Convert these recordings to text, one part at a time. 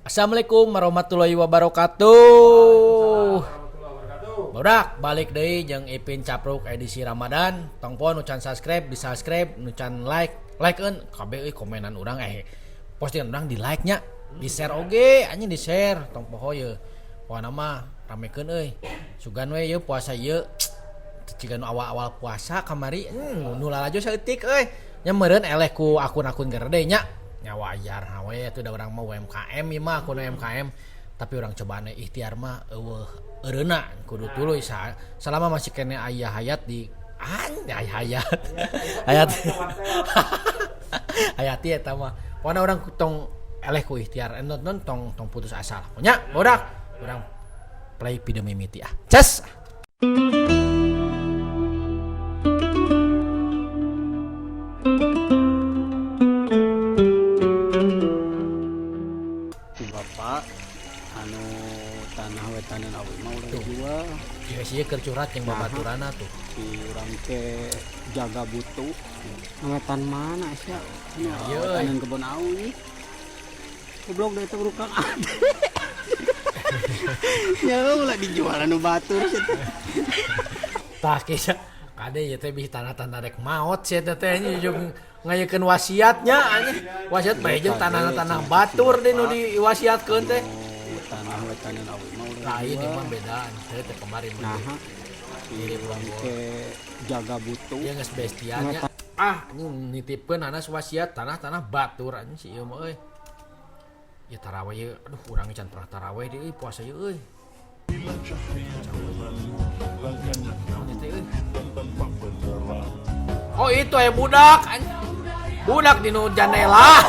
Assalamualaikum warahmatullahi wabarakatuh. Bodak balik deui jeung Ipin Capruk edisi Ramadan. Tong poe nu can subscribe di subscribe, nu can like-eun kabeh euy komenan urang postingan urang di like-nya, di share oge anjing di share tong poho ye. Poana mah ramekeun euy. Sugan we ye puasa ye. Ciga nu awal-awal puasa kamari nu lalajo saeutik euy. Nya meureun eleh ku akun-akun gerde nya. Ya wajar we itu da urang mah UMKM ieu mah akun UMKM tapi urang cobaan ikhtiar mah eueuh eureuna kudu tuluy selama masih kene aya hayat di hayat hayati eta mah pokona urang tong eleh ku ikhtiar non tong putus asa lah nya bodak urang play video mimiti ces tanah awi mah urang jual ya sih keur curhat yang babaturana tuh si urang teh jaga butu wetan mana sia wetan kebon awi goblok deui teh urang ade ya ulah dijual anu batur sia tah kisah kade ieu teh bisi tanah-tanah rek maot sia teh nya jeung ngayekeun wasiatnya anjing wasiat bae jeung tanah-tanah batur deui nu diwasiatkeun teh tanah wetan awi mah lain ini mah bedaan saya teh kemarin nah ini urang teh jaga butu ya geus bestianya ini nitipkeun anas wasiat tanah-tanah batur anjing si ieu mah euy ya tarawih ye aduh urang can pernah tarawih deui puasa ye euy oh itu aya budak anjing budak di nu jandela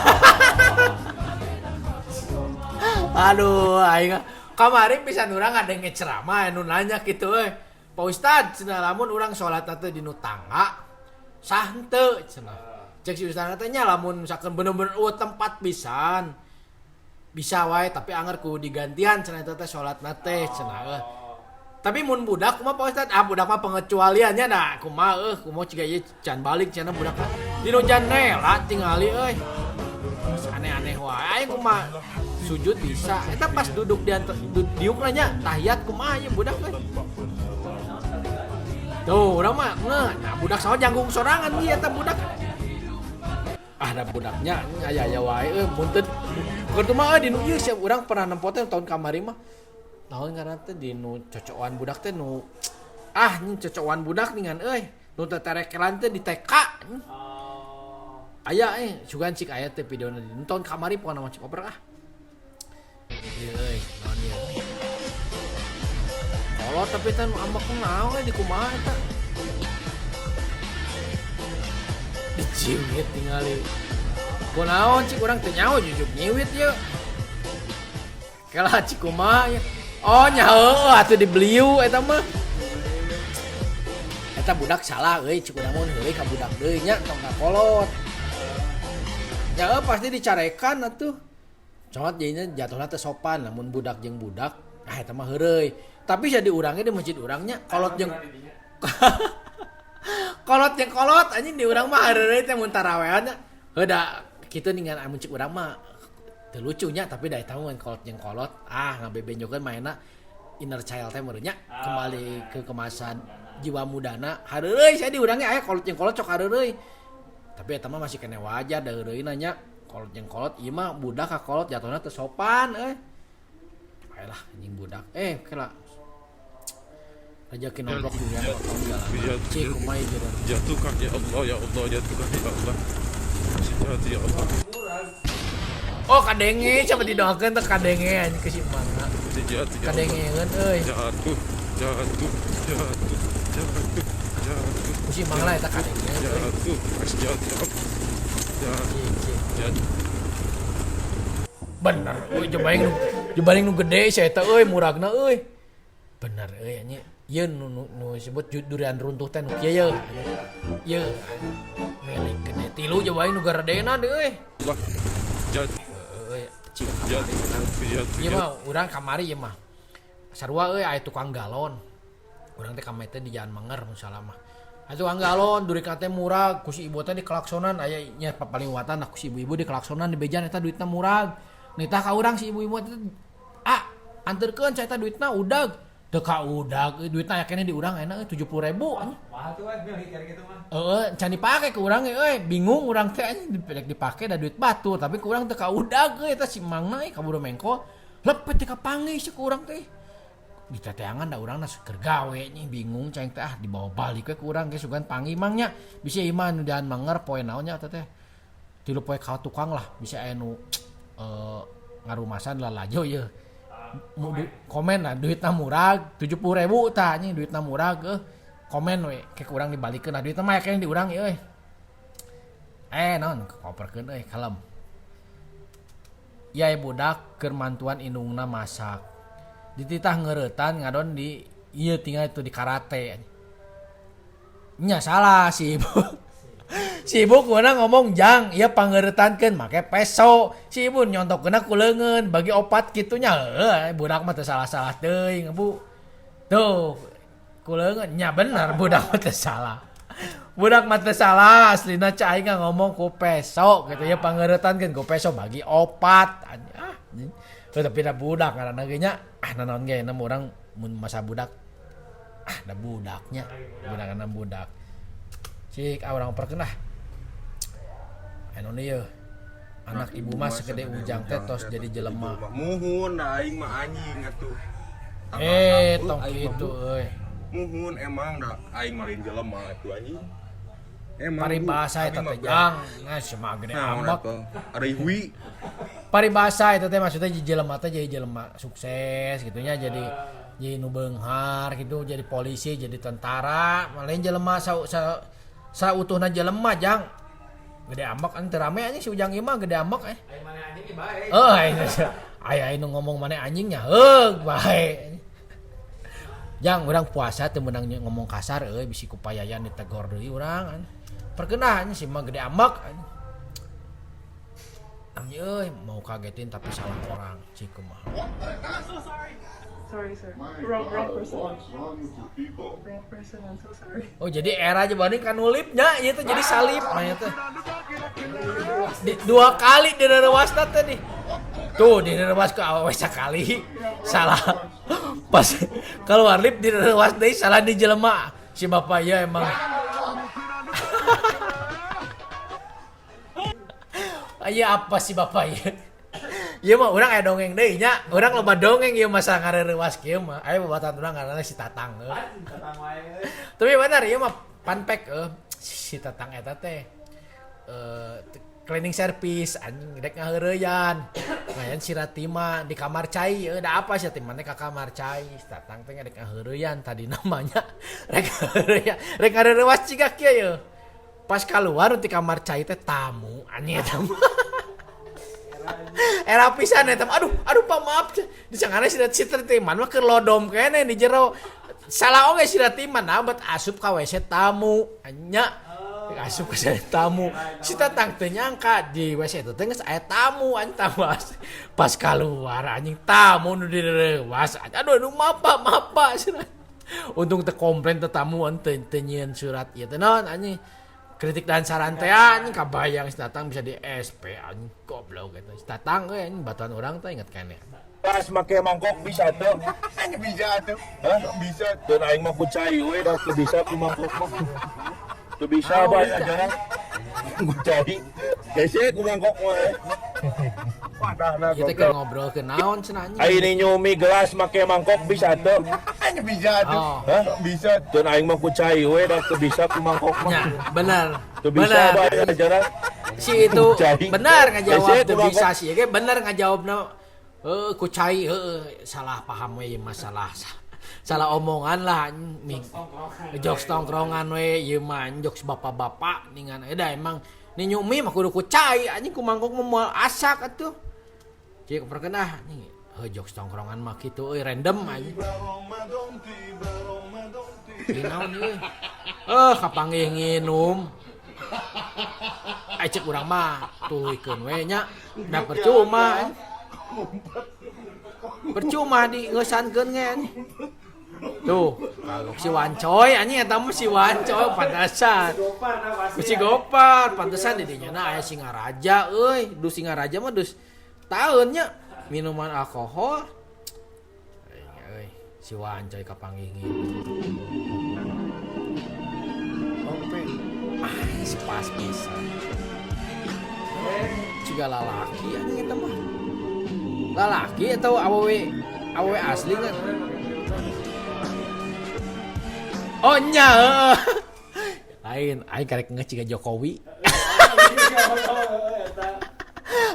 aduh aing kamari pisan urang ngadenge ceramah anu nanya kitu euy Pak Ustad cenah lamun urang salat teh di nu tangga sah henteu cenah cek si ustadna teh nya lamun misalkan bener-bener tempat pisan bisa wae tapi anger ku digantian cenah eta teh salatna teh cenah tapi mun budak kumaha Pak Ustad budak mah pengecualiannya da kumaha kumaha ciga ieu can balik cenah budak di nu jandela tingali euy aneh-aneh wae aing kumaha sujud bisa eta pas duduk diukna nya tahiyat kumaha ieu budak teh tuh urang mah nah budak saha janggung sorangan ieu eta budak ada budaknya aya wae mun teu keur mah di nu ieu sia urang pernah nempo teh tahun kamari mah naon ngaranna teh di nu cocokan budak teh nu nya cocokan budak ningan euy nu teh terekelan teh di TK aya sugan cik aya teh videona di tahun kamari pokona mah cik oprek ieu euy naon ieu kalau tapi teh ambek naon di kumaha eta diciwit tingali kunaon cik urang teh nyaho jujuk nyiwit ye kala cik kumaha ya oh nya heueuh atuh dibeliu eta mah eta budak salah euy cik urang mun heueuy ka budak deui nya tong kakolot nya pasti dicarekan atuh coot jadinya jatuhna teh sopan lamun budak jeung budak eta mah heureuy tapi jadi urangnya di masjid urangnya kolot jeung kolot jeung kolot anjing di urang mah heureuy teh mun tarawehan heuda kitu ningan amun cik urang mah teu lucunya tapi da eta mah kolot jeung kolot ngabebenjokeun mainna inner child teh meureun nya kembali ke kemasan jiwa mudana hareureuy sia di urangnya aya kolot jeung kolot cok hareureuy tapi eta mah masih kene wajar da heureuy nanya kolot jeung kolot ieu mah budak ka kolot jatuhna teu sopan ayolah anjing budak kela rezeki nomplok durian potong jalan cik kumai jatuh kaki Allah ya Allah jatuh kaki Allah sejati ya Allah oh kadenge coba didoakeun teh kadenge anjing kesimpanna sejati ya kadengeun euy jatuh kusimpang lah eta kadenge jatuh sejati ya Allah bener euy jebaring nu gede sia eta euy muragna euy bener euy nya ieu nu disebut durian runtuh teh nu kieu ye melik gede tilu jebaring nu garedena deui euy euy cik ieu mah urang kamari ieu mah sarua euy aya tukang galon urang teh kamari teh di Jalan Menger misalnya mah atuh anggalon durik teh murah ku si ibu teh di kelaksonan aya nya paling watan ku si ibu-ibu di kelaksonan di bejan eta duitna murah nitah ka urang si ibu-ibu teh anterkeun cai teh duitna udag teu ka udag duitna yakene di urang enak 70.000 anjing wah tuh mikir gitu mah can dipake ke urang bingung urang teh anjing dipake da duit batur tapi ke urang teu ka udag eta si mangna kaburu mengko lepet teh kapanggih si ke urang teh diteteangan da urangna keur gawe nya bingung cai teh dibawa balik we ke urang ge sugan panggih mangnya bisa iman nu daan manger poe naonnya teh tilu poe ka tukang lah bisa aya nu ngarumasan lalajo ye komen lah duitna murah 70.000 tah nya duitna murah komen we ke urang dibalikeun nah duitna mah yakene di urang euy naon koperkeun euy kalem ya budak keur mantuan indungna masak dititah ngeuretan ngadon di ieu tinggal itu di karate nya salah si ibu si ibu kuna ngomong jang ieu pangeureutankeun make peso si ibu nyontokeunna ku leungeun bagi opat kitunya budak mah teu salah-salah teuing Bu tuh ku leungeun nya bener budak mah teu salah budak mah teu salah aslina ca aing ngomong ku peso gitu ya pangeureutankeun ku peso bagi opat tapi da budak ngaranna ge nya naon ge nama urang mun masa budak da budaknya budakanna budak cik orang perkeun anu ieu anak ibu mah segede ujang teh tos jadi jelema muhun da aing mah anjing atuh tong kitu euy muhun emang da aing marin jelema atuh anjing emang paribasa eta teh jang mah gede amak ari hui paribasa eta teh maksudnya jelema teh jadi jelema sukses gitunya jadi nu beunghar gitu jadi polisi jadi tentara lain jelema sautuhna jelema jang gede amak an teu rame anjing si ujang ieu mah gede amak aya maneh anjing bae aya nu ngomong maneh anjingnya bae jang urang puasa teu meunang ngomong kasar bisi ku payayan ditegor deui urang perkeunah si mah gede amak anjing mau kagetin tapi salah orang cik kumaha Sorry, sir. Wrong person. Wrong person. I'm so sorry. Oh jadi era aja bani kan nulipnya ieu teh jadi salib mah teh. Dua kali direwas teh nih. Tuh direwas ke awewe sakali. Salah. Pas keluar lip direwas deui salah di jelema. Si bapak ya emang. Aya apa si bapak ya? Ieu mah urang aya dongeng deui nya. Urang loba dongeng ieu masalah ngareurewas kieu mah. Aya babatan urang ngaranna si Tatang. Tatang wae. Tapi bener ieu mah fun fact si Tatang eta teh cleaning service anjing rek ngaheureuyan. Ngayan si Ratima di kamar cai da apa si Ratima teh ka kamar cai. Si Tatang teh rek ngaheureuyan tadi namanya rek ngaheureuyan. Rek ngareurewas cigak kieu ye. Pas keluar di kamar cai teh tamu anjing eta mah. Era pisan eta aduh Pak maaf disangana si Ratiman mah keur lodom kene di jero salah oge si Ratiman abet asup ka WC tamu nya asup ka WC tamu si Tatang teh nyangka di WC itu teh geus aya tamu anjing tamu pas keluar anjing tamu nu direwas aduh maaf Pak untung teu komplain teh tamu teu nyieun surat ieu teh naon anjing kritik dan saran teh anjing kabayang si Tatang bisa di SP anjing goblok gitu. Si Tatang anjing batuan orang teh inget kene. pas make mangkok bisa tuh bisa tuh bisa dan aing mah ku cai we dah teu bisa ku mangkok mah teu bisa bae aja ku cai geus ku mangkok mah padahna Kita keur ngobrol ke naon cenah anjing. aing nyumi gelas make mangkok bisa tuh bisa tuh bisa dan aing mah ku cai we dah teu bisa ku mangkok mah Ya, benar. teu bisa bae aja Si itu Kucai. benar ngajawab Biasanya teu ku bisa mangkok. sih ge benar ngajawabna kucai salah paham we masalah salah omongan lah jokes tongkrongan we ieu mah jokes bapak-bapak ningan da emang ni nyumi mah kudu kucai anjing ku mangkok moal asak atuh cik perkenah nih jokes tongkrongan mah kitu random anjing naon ieu kapanggih nginum cek urang mah tuluykeun we nya da percuma percuma di ngeusankeun ge anjing tuh kagok si Wancoy anjing eta mah si Wancoy pantesan si Gopar pantesan di dinya aya Singaraja euy dus Singaraja mah dus tahunnya minuman alkohol. Euy, si Wancoy kapanggihing. Oke. Sepas bisa. Ciga lalaki anjing eta mah. Lalaki atau awewe asli kan? Oh nya. Lain, aing karek ngeciga Jokowi.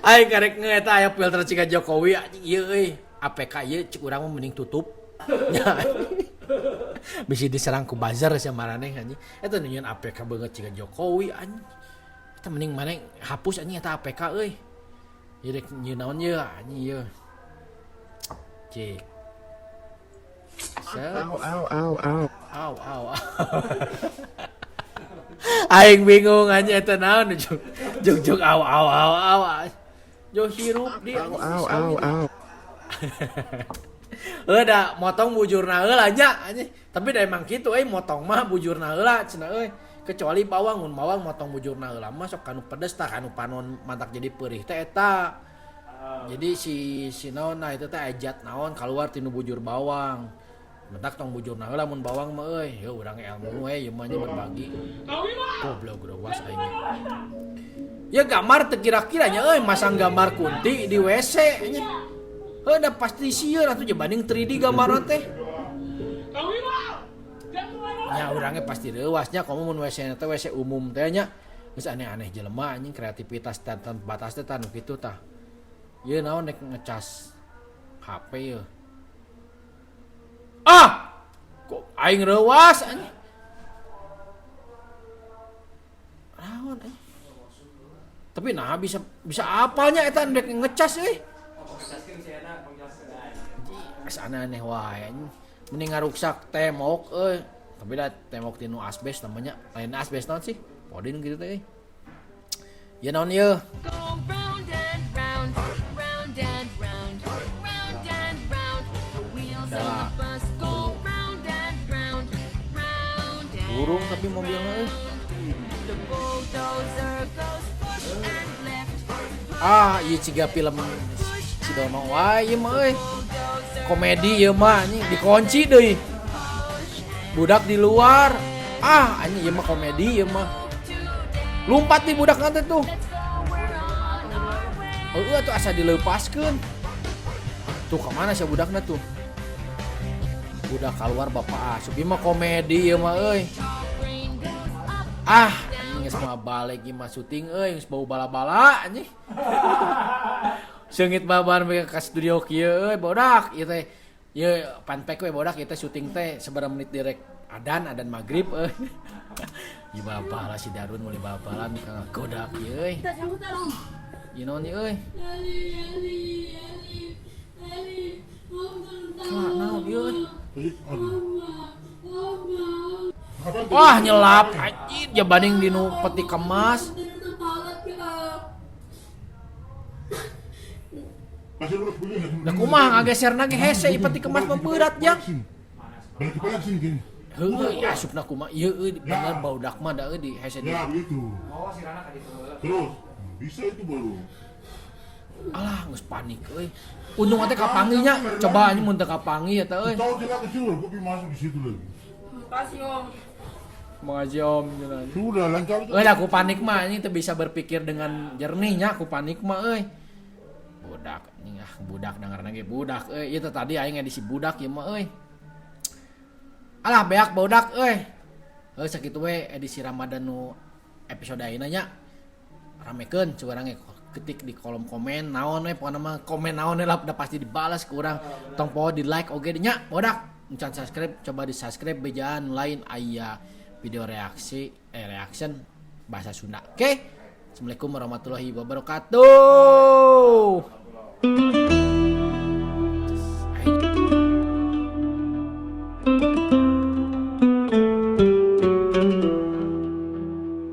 Aing karek ngeeta aya filter ciga Jokowi anjing ieu euy. APK ieu cik urang mah mending tutup. Nya. Bisa diserang ku buzzer sia maraneh anjing. Eta nunyeun APK beungeut ciga Jokowi anjing. Eta mending maneh hapus anjing eta APK euy. Ieu rek nyieun naon ieu anjing ieu. Cik. Au. Aing bingung anjing eta naon juk au. Jo hirup di au. Udah motong bujurna heula nya anjing. Tapi da emang kitu motong mah bujurna heula cenah euy. Kecuali bawang motong bujurna heula mah sok kanu pedes tah kanu panon mantak jadi peurih teh eta. Jadi si naon nah itu teh ajat naon keluar tinu bujur bawang. Mentak tong bujurna heula mun bawang mah euy. Heuh urang ilmu we ieu mah berbagi. Goblok was aing. Ya gambar teu kira-kiranya euy masang gambar kunti di WC nya. Heuh da pasti sieun atuh jebanding 3D gambarna teh. Ya urangnya pasti leuwasnya komo mun WC teh WC umum teh nya. Geus aneh-aneh jelema anjing kreativitas tanpa batas teh tanu kitu tah. Ieu naon nek ngecas HP ye. Kok aing reuwas anjing. Naon anjing. Tapi nah bisa apalnya eta nek ngecas euy. Aneh-aneh wae anjing. Mending ngaruksak tembok euy. Tapi da tembok tinu asbes namanya. Lain asbes naon sih? Podin gitu teh. Ya naon ieu? Burung tapi mobilnya iya ciga film si Dono wae mah euy. Komedi ieu mah anjing dikunci deui. Budak di luar. Anjing ieu mah komedi ieu mah. Lumpat di budak nanti tuh. Tuh asa dilepaskeun. Tuh kemana sih budakna tuh? Budak keluar bapak asup ieu mah komedi ieu mah euy. Anjing geus mah balik ieu mah syuting euy geus bau bala-bala anjing. Seungit babar mereka ka studio kieu euy bodak ieu teh. Ieu panpek we bodak ieu teh syuting teh sabaraha menit direk adan magrib euy. Ieu babala si Darun mulai babalan ka godak ieu euy. Ieu naon ieu euy? Naon ieu euy? Wah nyelap anjir jabanding dinu peti kemas. Da kumaha ngageserna ge hese peti kemas mah beurat jang. Heuh asupna kumaha ieu euy bener baudak mah da euy di hese di. Ya begitu. Terus bisa itu baru. Alah geus panik euy. Untung teh kapangi nya. Coba anjing mun teu kapangi eta euy. Tahu tidak kecil, kopi masuk di situ lagi. Makasih om. Sudah lancar. Aku panik mah ini teu bisa berpikir dengan jernihnya aku panik mah euy. Budak anjing budak dengarna ge budak euy. Ieu teh tadi aing edisi budak ieu mah euy. Alah beak budak euy. Heuh sakitu we edisi Ramadan nu episode ayeuna nya. Ramekeun cu urang ge ketik di kolom komen naon we pokona mah komen naon we lah udah pasti dibalas ke urang. Tong poho di like oge nya budak. Encan subscribe coba di subscribe bejaan lain aya video reaction bahasa Sunda. Oke. Assalamualaikum warahmatullahi wabarakatuh.